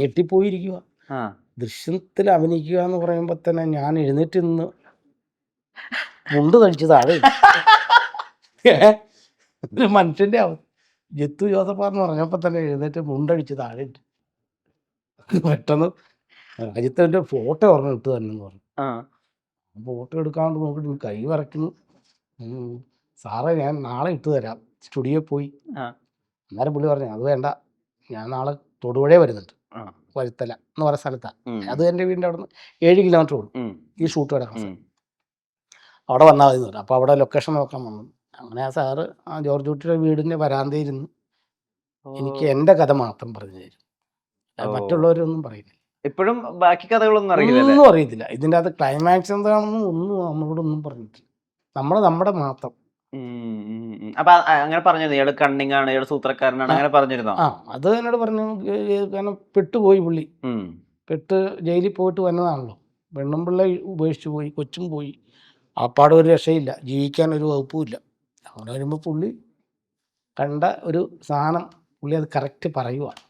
ഞെട്ടിപ്പോയിരിക്കുക. ദൃശ്യത്തിൽ അഭിനയിക്കുക എന്ന് പറയുമ്പോൾ തന്നെ ഞാൻ എഴുന്നേറ്റ് നിന്ന് മുണ്ട് കഴിച്ച് താഴെ ഒരു മനുഷ്യൻ്റെ ജത്തു ജോസഫാന്ന് പറഞ്ഞപ്പോൾ തന്നെ എഴുന്നേറ്റ് മുണ്ടടിച്ച് താഴെ ഇട്ട്. പെട്ടെന്ന് അജിത്തൻ്റെ ഫോട്ടോ ഓർമ്മ ഇട്ട് തന്നെ എന്ന് പറഞ്ഞു. ഫോട്ടോ എടുക്കാണ്ട് നോക്കിയിട്ട് കൈ വരയ്ക്കുന്നു. സാറേ ഞാൻ നാളെ ഇട്ട് തരാം, സ്റ്റുഡിയോയിൽ പോയി. അന്നേരം പുള്ളി പറഞ്ഞു അത് വേണ്ട, ഞാൻ നാളെ തൊടുപുഴ വരുന്നുണ്ട്, വഴുത്തല എന്ന് പറയുന്ന സ്ഥലത്താണ്. അത് എൻ്റെ വീടിൻ്റെ അവിടെ നിന്ന് 7 കിലോമീറ്റർ ഓടും ഈ ഷൂട്ട് കിടക്കുന്ന സ്ഥലം. അവിടെ വന്നാൽ മതി എന്ന് പറഞ്ഞു. അപ്പോൾ അവിടെ ലൊക്കേഷൻ നോക്കാൻ വന്നു. അങ്ങനെ ആ സാറ് ആ ജോർജ് കുട്ടിയുടെ വീടിൻ്റെ വരാന്തയിരുന്ന് എനിക്ക് എൻ്റെ കഥ മാത്രം പറഞ്ഞു തരും, മറ്റുള്ളവരൊന്നും പറയുന്നില്ല. ഇപ്പോഴും ബാക്കി കഥകളൊന്നും ഒന്നും അറിയത്തില്ല. ഇതിൻ്റെ അകത്ത് ക്ലൈമാക്സ് എന്താണെന്നും ഒന്നും നമ്മളോടൊന്നും പറഞ്ഞിട്ടില്ല. നമ്മുടെ മാത്രം. അപ്പൊ അങ്ങനെ പറഞ്ഞിരുന്നു ഇയാള് കണ്ണിങ് ആണ്, ഇയാള് സൂത്രക്കാരനാണ്, അങ്ങനെ പറഞ്ഞിരുന്നോ? അത് എന്നോട് പറഞ്ഞു. കാരണം പെട്ടുപോയി പുള്ളി, പെട്ട് ജയിലിൽ പോയിട്ട് വന്നതാണല്ലോ. പെണ്ണുമ്പിള്ള ഉപേക്ഷിച്ച് പോയി, കൊച്ചും പോയി, ആപ്പാട് ഒരു രക്ഷയില്ല, ജീവിക്കാൻ ഒരു വകുപ്പുമില്ല. അങ്ങനെ വരുമ്പോൾ പുള്ളി കണ്ട ഒരു സാധനം പുള്ളി അത് കറക്റ്റ് പറയുക.